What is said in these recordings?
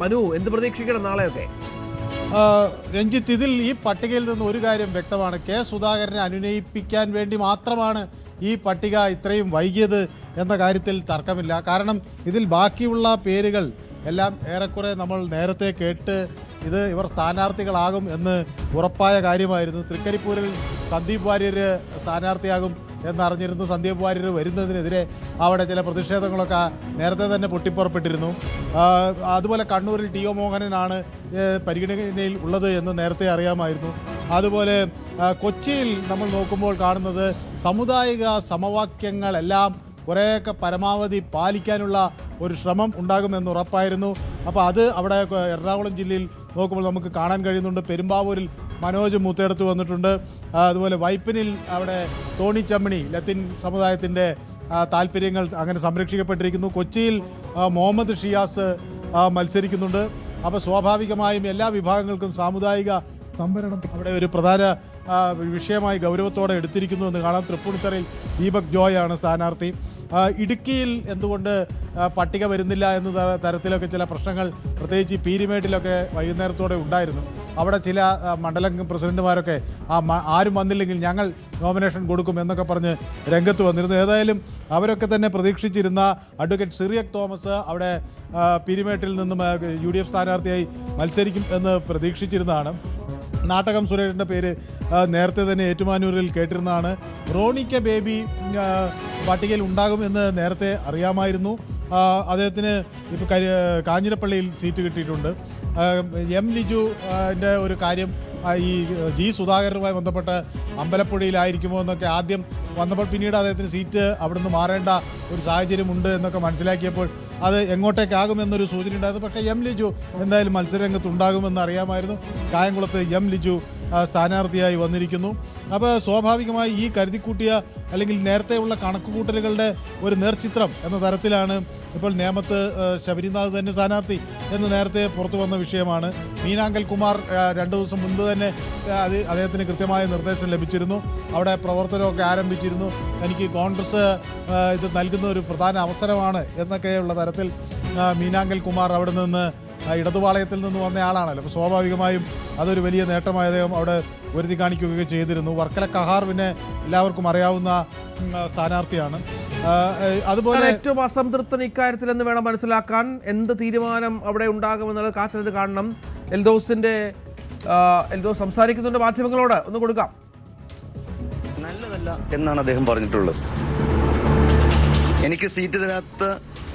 മനു എന്ത് പ്രതീക്ഷിക്കണം നാളെയൊക്കെ? രഞ്ജിത്ത്, ഇതിൽ ഈ പട്ടികയിൽ നിന്ന് ഒരു കാര്യം വ്യക്തമാണ്. കെ സുധാകരനെ അനുനയിപ്പിക്കാൻ വേണ്ടി മാത്രമാണ് ഈ പട്ടിക ഇത്രയും വൈകിയത് എന്ന കാര്യത്തിൽ തർക്കമില്ല. കാരണം ഇതിൽ ബാക്കിയുള്ള പേരുകൾ എല്ലാം ഏറെക്കുറെ നമ്മൾ നേരത്തെ കേട്ട് ഇവർ സ്ഥാനാർത്ഥികളാകും എന്ന് ഉറപ്പായ കാര്യമായിരുന്നു. തൃക്കരിപ്പൂരിൽ സന്ദീപ് വാര്യർ സ്ഥാനാർത്ഥിയാകും എന്നറിഞ്ഞിരുന്നു. സന്ദീപ് വാര്യർ വരുന്നതിനെതിരെ അവിടെ ചില പ്രതിഷേധങ്ങളൊക്കെ നേരത്തെ തന്നെ പൊട്ടിപ്പുറപ്പെട്ടിരുന്നു. അതുപോലെ കണ്ണൂരിൽ ടി ഒ മോഹനനാണ് പരിഗണനയിൽ ഉള്ളത് എന്ന് നേരത്തെ അറിയാമായിരുന്നു. അതുപോലെ കൊച്ചിയിൽ നമ്മൾ നോക്കുമ്പോൾ കാണുന്നത് സാമുദായിക സമവാക്യങ്ങളെല്ലാം കുറേയൊക്കെ പരമാവധി പാലിക്കാനുള്ള ഒരു ശ്രമം ഉണ്ടാകുമെന്ന് ഉറപ്പായിരുന്നു. അപ്പോൾ അത് അവിടെ എറണാകുളം ജില്ലയിൽ നോക്കുമ്പോൾ നമുക്ക് കാണാൻ കഴിയുന്നുണ്ട്. പെരുമ്പാവൂരിൽ മനോജ് മൂത്തേടത്ത് വന്നിട്ടുണ്ട്. അതുപോലെ വൈപ്പിനിൽ അവിടെ ടോണി ചമ്മണി ലത്തിൻ സമുദായത്തിൻ്റെ താല്പര്യങ്ങൾ അങ്ങനെ സംരക്ഷിക്കപ്പെട്ടിരിക്കുന്നു. കൊച്ചിയിൽ മുഹമ്മദ് ഷിയാസ് മത്സരിക്കുന്നുണ്ട്. അപ്പോൾ സ്വാഭാവികമായും എല്ലാ വിഭാഗങ്ങൾക്കും സാമുദായിക സംവരണം അവിടെ ഒരു പ്രധാന വിഷയമായി ഗൗരവത്തോടെ എടുത്തിരിക്കുന്നു എന്ന് കാണാം. തൃപ്പൂണിത്തറയിൽ ദീപക് ജോയാണ് സ്ഥാനാർത്ഥി. ഇടുക്കിയിൽ എന്തുകൊണ്ട് പട്ടിക വരുന്നില്ല എന്ന തരത്തിലൊക്കെ ചില പ്രശ്നങ്ങൾ പ്രത്യേകിച്ച് പീരിമേട്ടിലൊക്കെ വൈകുന്നേരത്തോടെ ഉണ്ടായിരുന്നു. അവിടെ ചില മണ്ഡലം പ്രസിഡന്റുമാരൊക്കെ ആരും വന്നില്ലെങ്കിൽ ഞങ്ങൾ നോമിനേഷൻ കൊടുക്കും എന്നൊക്കെ പറഞ്ഞ് രംഗത്ത് വന്നിരുന്നു. ഏതായാലും അവരൊക്കെ തന്നെ പ്രതീക്ഷിച്ചിരുന്ന അഡ്വക്കേറ്റ് സിറിയക് തോമസ് അവിടെ പീരിമേട്ടിൽ നിന്നും UDF സ്ഥാനാർത്ഥിയായി മത്സരിക്കും എന്ന് പ്രതീക്ഷിച്ചിരുന്നതാണ്. നാട്ടകം സുരേഷിൻ്റെ പേര് നേരത്തെ തന്നെ ഏറ്റുമാനൂരിൽ കേട്ടിരുന്നതാണ്. റോണിക്ക ബേബി പട്ടികയിൽ ഉണ്ടാകുമെന്ന് നേരത്തെ അറിയാമായിരുന്നു. അദ്ദേഹത്തിന് ഇപ്പോൾ കാഞ്ഞിരപ്പള്ളിയിൽ സീറ്റ് കിട്ടിയിട്ടുണ്ട്. എം ലിജുവിൻ്റെ ഒരു കാര്യം ഈ ജി സുധാകരനുമായി ബന്ധപ്പെട്ട് അമ്പലപ്പുഴയിലായിരിക്കുമോ എന്നൊക്കെ ആദ്യം വന്നപ്പോൾ പിന്നീട് അദ്ദേഹത്തിന് സീറ്റ് അവിടുന്ന് മാറേണ്ട ഒരു സാഹചര്യമുണ്ട് എന്നൊക്കെ മനസ്സിലാക്കിയപ്പോൾ അത് എങ്ങോട്ടേക്കാകുമെന്നൊരു സൂചന ഉണ്ടായിരുന്നു. പക്ഷേ എം ലിജു എന്തായാലും മത്സരരംഗത്ത് ഉണ്ടാകുമെന്ന് അറിയാമായിരുന്നു. കായംകുളത്ത് എം ലിജു സ്ഥാനാർത്ഥിയായി വന്നിരിക്കുന്നു. അപ്പോൾ സ്വാഭാവികമായി ഈ കരുതിക്കൂട്ടിയ അല്ലെങ്കിൽ നേരത്തെയുള്ള കണക്കുകൂട്ടലുകളുടെ ഒരു നേർചിത്രം എന്ന തരത്തിലാണ് ഇപ്പോൾ നേമത്ത് ശബരിനാഥ് തന്നെ സ്ഥാനാർത്ഥി എന്ന് നേരത്തെ പുറത്തു വന്ന വിഷയമാണ്. മീനാങ്കൽ കുമാർ 2 ദിവസം മുൻപ് തന്നെ അദ്ദേഹത്തിന് കൃത്യമായ നിർദ്ദേശം ലഭിച്ചിരുന്നു. അവിടെ പ്രവർത്തനമൊക്കെ ആരംഭിച്ചിരുന്നു. എനിക്ക് കോൺഗ്രസ് ഇത് നൽകുന്ന ഒരു പ്രധാന അവസരമാണ് എന്നൊക്കെയുള്ള തരത്തിൽ മീനാങ്കൽ കുമാർ അവിടെ നിന്ന് ഇടതുപാളയത്തിൽ നിന്ന് വന്ന ആളാണല്ലോ. അപ്പോൾ സ്വാഭാവികമായും അതൊരു വലിയ നേട്ടമായി അദ്ദേഹം അവിടെ വരുത്തി കാണിക്കുകയൊക്കെ ചെയ്തിരുന്നു. വർക്കല കഹാർ പിന്നെ എല്ലാവർക്കും അറിയാവുന്ന സ്ഥാനാർത്ഥിയാണ്. അതുപോലെ ഏറ്റവും അസംതൃപ്തൻ ഇക്കാര്യത്തിൽ എന്ന് വേണം മനസ്സിലാക്കാൻ. എന്ത് തീരുമാനം അവിടെ ഉണ്ടാകുമെന്നുള്ളത് കാത്തിരുന്ന് കാണണം. എൽദോസ് സംസാരിക്കുന്നുണ്ട് മാധ്യമങ്ങളോട്, ഒന്ന് കൊടുക്കാം. നല്ലതല്ല എന്നാണ് അദ്ദേഹം പറഞ്ഞിട്ടുള്ളത്. എനിക്ക് സീറ്റ് തരാത്ത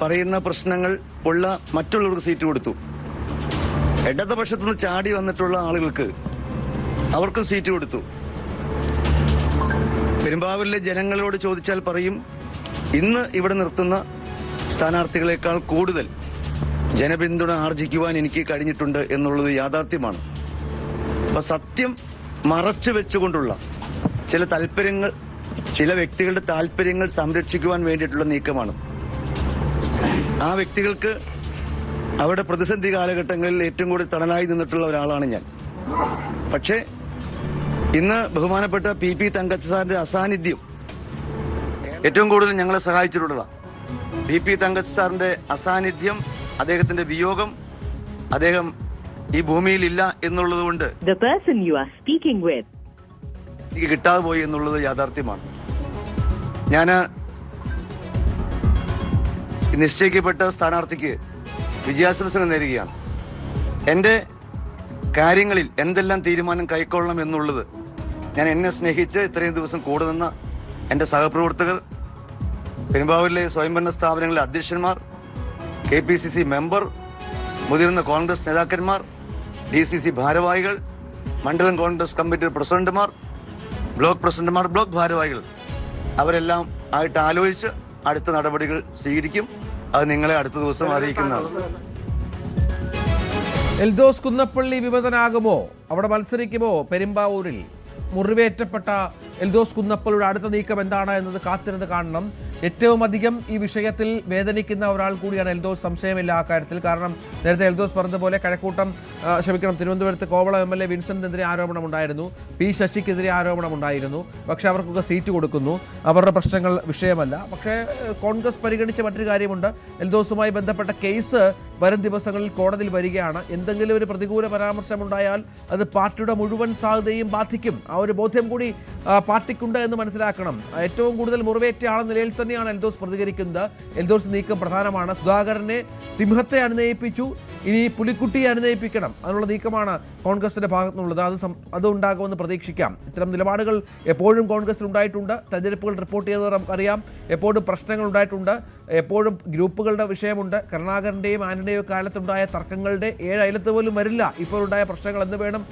പറയുന്ന പ്രശ്നങ്ങൾ ഉള്ള മറ്റുള്ളവർക്ക് സീറ്റ് കൊടുത്തു. ഇടതുപക്ഷത്തു നിന്ന് ചാടി വന്നിട്ടുള്ള ആളുകൾക്ക് അവർക്കും സീറ്റ് കൊടുത്തു. പെരുമ്പാവൂരിലെ ജനങ്ങളോട് ചോദിച്ചാൽ പറയും, ഇന്ന് ഇവിടെ നിർത്തുന്ന സ്ഥാനാർത്ഥികളെക്കാൾ കൂടുതൽ ജനപിന്തുണ ആർജിക്കുവാൻ എനിക്ക് കഴിഞ്ഞിട്ടുണ്ട് എന്നുള്ളത് യാഥാർത്ഥ്യമാണ്. അപ്പൊ സത്യം മറച്ചു വെച്ചുകൊണ്ടുള്ള ചില താല്പര്യങ്ങൾ, ചില വ്യക്തികളുടെ താല്പര്യങ്ങൾ സംരക്ഷിക്കുവാൻ വേണ്ടിയിട്ടുള്ള നീക്കമാണ്. ആ വ്യക്തികൾക്ക് അവരുടെ പ്രതിസന്ധി കാലഘട്ടങ്ങളിൽ ഏറ്റവും കൂടുതൽ തണലായി നിന്നിട്ടുള്ള ഒരാളാണ് ഞാൻ. പക്ഷേ ഇന്ന് ബഹുമാനപ്പെട്ട PP തങ്കച്ചൻ സാറിന്റെ അസാന്നിധ്യം ഏറ്റവും കൂടുതൽ ഞങ്ങളെ സഹായിച്ചിട്ടുള്ളതാണ്. PP തങ്കച്ചൻ സാറിന്റെ അസാന്നിധ്യം, അദ്ദേഹത്തിന്റെ വിയോഗം, അദ്ദേഹം ഈ ഭൂമിയിൽ ഇല്ല എന്നുള്ളത് കൊണ്ട് എനിക്ക് കിട്ടാതെ പോയി എന്നുള്ളത് യാഥാർത്ഥ്യമാണ്. ഞാൻ നിശ്ചയിക്കപ്പെട്ട സ്ഥാനാർത്ഥിക്ക് വിജയാശംസകൾ നേരുകയാണ്. എൻ്റെ കാര്യങ്ങളിൽ എന്തെല്ലാം തീരുമാനം കൈക്കൊള്ളണം എന്നുള്ളത് ഞാൻ എന്നെ സ്നേഹിച്ച് ഇത്രയും ദിവസം കൂടെ നിന്ന എൻ്റെ സഹപ്രവർത്തകർ, പെരുമ്പാവൂരിലെ സ്വയംഭരണ സ്ഥാപനങ്ങളിലെ അധ്യക്ഷന്മാർ, KPCC മെമ്പർ, മുതിർന്ന കോൺഗ്രസ് നേതാക്കന്മാർ, DCC ഭാരവാഹികൾ, മണ്ഡലം കോൺഗ്രസ് കമ്മിറ്റി പ്രസിഡന്റുമാർ, ബ്ലോക്ക് പ്രസിഡന്റുമാർ, ബ്ലോക്ക് ഭാരവാഹികൾ, അവരെല്ലാം ആയിട്ട് ആലോചിച്ച് അടുത്ത നടപടികൾ സ്വീകരിക്കും. അത് നിങ്ങളെ അടുത്ത ദിവസം അറിയിക്കുന്നതാണ്. എൽദോസ് കുന്നപ്പള്ളി വിമതനാകുമോ? അവിടെ മത്സരിക്കുമോ? പെരുമ്പാവൂരിൽ മുറിവേറ്റപ്പെട്ട എൽദോസ് കുന്നപ്പളുടെ അടുത്ത നീക്കം എന്താണ് എന്നത് കാത്തിരുന്ന് കാണണം. ഏറ്റവും അധികം ഈ വിഷയത്തിൽ വേദനിക്കുന്ന ഒരാൾ കൂടിയാണ് എൽദോസ്, സംശയമില്ല ആ കാര്യത്തിൽ. കാരണം നേരത്തെ എൽദോസ് പറഞ്ഞതുപോലെ തിരുവനന്തപുരത്ത് കോവളം MLA വിൻസെന്റിനെതിരെ ആരോപണമുണ്ടായിരുന്നു, പി ശശിക്കെതിരെ ആരോപണമുണ്ടായിരുന്നു. പക്ഷേ അവർക്കൊക്കെ സീറ്റ് കൊടുക്കുന്നു, അവരുടെ പ്രശ്നങ്ങൾ വിഷയമല്ല. പക്ഷേ കോൺഗ്രസ് പരിഗണിച്ച മറ്റൊരു കാര്യമുണ്ട്. എൽദോസുമായി ബന്ധപ്പെട്ട കേസ് വരും ദിവസങ്ങളിൽ കോടതിയിൽ വരികയാണ്. എന്തെങ്കിലും ഒരു പ്രതികൂല പരാമർശമുണ്ടായാൽ അത് പാർട്ടിയുടെ മുഴുവൻ സാധ്യതയും ബാധിക്കും. ആ ഒരു ബോധ്യം കൂടി പാർട്ടിക്കുണ്ട് എന്ന് മനസ്സിലാക്കണം. ഏറ്റവും കൂടുതൽ മുറിവേറ്റ ആളെന്ന നിലയിൽ തന്നെയാണ് എൽദോസ് പ്രതികരിക്കുന്നത്. എൽദോസ് നീക്കം പ്രധാനമാണ്. സുധാകരനെ സിംഹത്തെ അനുനയിപ്പിച്ചു, ഇനി പുലിക്കുട്ടിയെ അനുനയിപ്പിക്കണം. അതിനുള്ള നീക്കമാണ് കോൺഗ്രസിന്റെ ഭാഗത്തുനിന്നുള്ളത്. അത് ഉണ്ടാകുമെന്ന് പ്രതീക്ഷിക്കാം. ഇത്തരം നിലപാടുകൾ എപ്പോഴും കോൺഗ്രസിൽ ഉണ്ടായിട്ടുണ്ട്. തെരഞ്ഞെടുപ്പുകൾ റിപ്പോർട്ട് ചെയ്തവർ നമുക്കറിയാം. എപ്പോഴും പ്രശ്നങ്ങൾ ഉണ്ടായിട്ടുണ്ട്, എപ്പോഴും ഗ്രൂപ്പുകളുടെ വിഷയമുണ്ട്. കരുണാകരൻ്റെയും ആന്റണിയും കാലത്തുണ്ടായ തർക്കങ്ങളുടെ 7 അയലത്ത് പോലും വരില്ല ഇപ്പോഴുണ്ടായ പ്രശ്നങ്ങൾ എന്ന് വേണം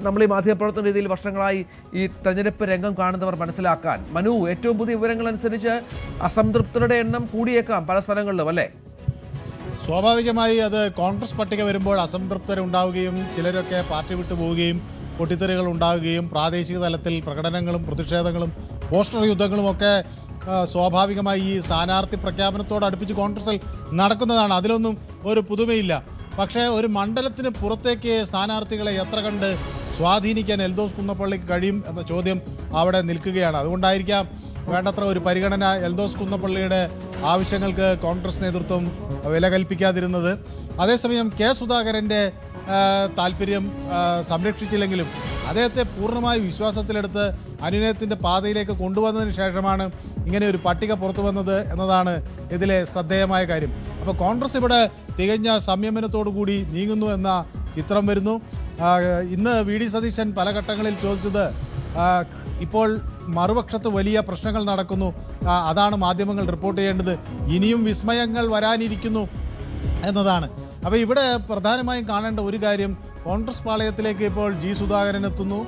നമ്മൾ ഈ മാധ്യമപ്രവർത്തന രീതിയിൽ വർഷങ്ങളായി ഈ തെരഞ്ഞെടുപ്പ് രംഗം കാണുന്നവർ മനസ്സിലാക്കാൻ. മനു, ഏറ്റവും പുതിയ വിവരങ്ങൾ അനുസരിച്ച് അസംതൃപ്തരുടെ എണ്ണം കൂടിയേക്കാം പല സ്ഥലങ്ങളിലും, അല്ലേ? സ്വാഭാവികമായി അത് കോൺഗ്രസ് പട്ടിക വരുമ്പോൾ അസംതൃപ്തരുണ്ടാവുകയും ചിലരൊക്കെ പാർട്ടി വിട്ടു പോവുകയും പൊട്ടിത്തെറികൾ ഉണ്ടാവുകയും പ്രാദേശിക തലത്തിൽ പ്രകടനങ്ങളും പ്രതിഷേധങ്ങളും പോസ്റ്റർ യുദ്ധങ്ങളുമൊക്കെ സ്വാഭാവികമായി ഈ സ്ഥാനാർത്ഥി പ്രഖ്യാപനത്തോട് അടുപ്പിച്ച് കോൺഗ്രസിൽ നടക്കുന്നതാണ്. അതിലൊന്നും ഒരു പുതുമയില്ല. പക്ഷേ ഒരു മണ്ഡലത്തിന് പുറത്തേക്ക് സ്ഥാനാർത്ഥികളെ എത്ര കണ്ട് സ്വാധീനിക്കാൻ എൽദോസ് കുന്നപ്പള്ളിക്ക് കഴിയും എന്ന ചോദ്യം അവിടെ നിൽക്കുകയാണ്. അതുകൊണ്ടായിരിക്കാം വേണ്ടത്ര ഒരു പരിഗണന എൽദോസ് കുന്നപ്പള്ളിയുടെ ആവശ്യങ്ങൾക്ക് കോൺഗ്രസ് നേതൃത്വം വില കൽപ്പിക്കാതിരുന്നത്. അതേസമയം കെ സുധാകരൻ്റെ താല്പര്യം സംരക്ഷിച്ചില്ലെങ്കിലും അദ്ദേഹത്തെ പൂർണ്ണമായി വിശ്വാസത്തിലെടുത്ത് അനുനയത്തിൻ്റെ പാതയിലേക്ക് കൊണ്ടുവന്നതിന് ശേഷമാണ് ഇങ്ങനെ ഒരു പട്ടിക പുറത്തു വന്നത് എന്നതാണ് ഇതിലെ ശ്രദ്ധേയമായ കാര്യം. അപ്പോൾ കോൺഗ്രസ് ഇവിടെ തികഞ്ഞ സംയമനത്തോടു കൂടി നീങ്ങുന്നു എന്ന ചിത്രം വരുന്നു. ഇന്ന് VD സതീശൻ പല ഘട്ടങ്ങളിൽ ചോദിച്ചത് ഇപ്പോൾ മറുപക്ഷത്ത് വലിയ പ്രശ്നങ്ങൾ നടക്കുന്നു, അതാണ് മാധ്യമങ്ങൾ റിപ്പോർട്ട് ചെയ്യേണ്ടത്, ഇനിയും വിസ്മയങ്ങൾ വരാനിരിക്കുന്നു എന്നതാണ്. അപ്പോൾ ഇവിടെ പ്രധാനമായും കാണേണ്ട ഒരു കാര്യം, കോൺഗ്രസ് പാളയത്തിലേക്ക് ഇപ്പോൾ G സുധാകരൻ എത്തുന്നു,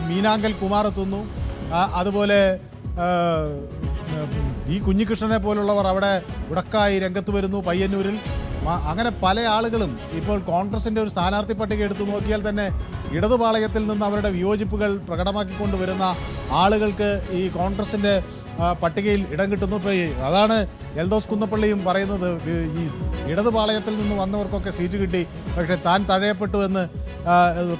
മീനാങ്കൽ കുമാർ എത്തുന്നു, അതുപോലെ ഈ കുഞ്ഞികൃഷ്ണനെ പോലുള്ളവർ അവിടെ ഉടക്കായി രംഗത്ത് വരുന്നു പയ്യന്നൂരിൽ. അങ്ങനെ പല ആളുകളും ഇപ്പോൾ കോൺഗ്രസിൻ്റെ ഒരു സ്ഥാനാർത്ഥി പട്ടിക എടുത്തു നോക്കിയാൽ തന്നെ ഇടതുപാളയത്തിൽ നിന്ന് അവരുടെ വിയോജിപ്പുകൾ പ്രകടമാക്കിക്കൊണ്ട് വരുന്ന ആളുകൾക്ക് ഈ കോൺഗ്രസിൻ്റെ പട്ടികയിൽ ഇടം കിട്ടുന്നു. ഇപ്പോൾ അതാണ് എൽദോസ് കുന്നപ്പള്ളിയും പറയുന്നത്. ഈ ഇടതുപാളയത്തിൽ നിന്ന് വന്നവർക്കൊക്കെ സീറ്റ് കിട്ടി, പക്ഷേ താൻ തഴയപ്പെട്ടു എന്ന്.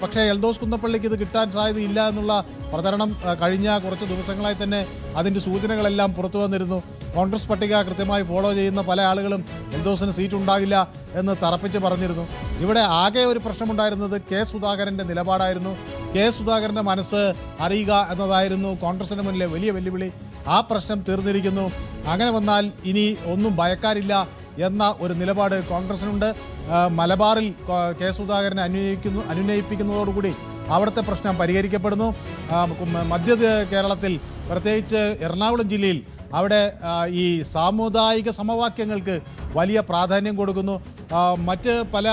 പക്ഷേ എൽദോസ് കുന്നപ്പള്ളിക്ക് ഇത് കിട്ടാൻ സാധ്യതയില്ല എന്നുള്ള പ്രചരണം കഴിഞ്ഞ കുറച്ച് ദിവസങ്ങളായി തന്നെ അതിൻ്റെ സൂചനകളെല്ലാം പുറത്തു വന്നിരുന്നു. കോൺഗ്രസ് പട്ടിക കൃത്യമായി ഫോളോ ചെയ്യുന്ന പല ആളുകളും എൽദോസിന് സീറ്റ് ഉണ്ടാകില്ല എന്ന് തറപ്പിച്ച് പറഞ്ഞിരുന്നു. ഇവിടെ ആകെ ഒരു പ്രശ്നമുണ്ടായിരുന്നത് കെ സുധാകരൻ്റെ നിലപാടായിരുന്നു. കെ സുധാകരൻ്റെ മനസ്സ് അറിയുക എന്നതായിരുന്നു കോൺഗ്രസിന് മുന്നിലെ വലിയ വെല്ലുവിളി. ആ പ്രശ്നം തീർന്നിരിക്കുന്നു. അങ്ങനെ വന്നാൽ ഇനി ഒന്നും ഭയക്കാരില്ല എന്ന ഒരു നിലപാട് കോൺഗ്രസിനുണ്ട്. മലബാറിൽ കെ സുധാകരനെ അനുനയിപ്പിക്കുന്നതോടുകൂടി അവിടുത്തെ പ്രശ്നം പരിഹരിക്കപ്പെടുന്നു. മധ്യ കേരളത്തിൽ പ്രത്യേകിച്ച് എറണാകുളം ജില്ലയിൽ അവിടെ ഈ സാമുദായിക സമവാക്യങ്ങൾക്ക് വലിയ പ്രാധാന്യം കൊടുക്കുന്നു. മറ്റ് പല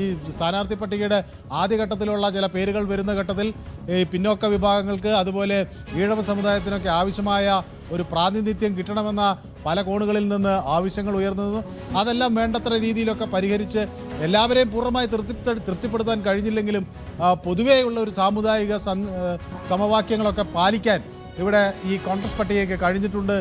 ഈ സ്ഥാനാർത്ഥി പട്ടികയുടെ ആദ്യഘട്ടത്തിലുള്ള ചില പേരുകൾ വരുന്ന ഘട്ടത്തിൽ ഈ പിന്നോക്ക വിഭാഗങ്ങൾക്ക് അതുപോലെ ഈഴവ സമുദായത്തിനൊക്കെ ആവശ്യമായ ഒരു പ്രാതിനിധ്യം കിട്ടണമെന്ന പല കോണുകളിൽ നിന്ന് ആവശ്യങ്ങൾ ഉയർന്നു. അതെല്ലാം വേണ്ടത്ര രീതിയിലൊക്കെ പരിഹരിച്ച് എല്ലാവരെയും പൂർണ്ണമായി തൃപ്തിപ്പെടുത്താൻ കഴിഞ്ഞില്ലെങ്കിലും പൊതുവെയുള്ള ഒരു സാമുദായിക സമവാക്യങ്ങളൊക്കെ പാലിക്കാൻ ഇവിടെ ഈ കോൺഗ്രസ് പട്ടികയ്ക്ക് കഴിഞ്ഞിട്ടുണ്ട്.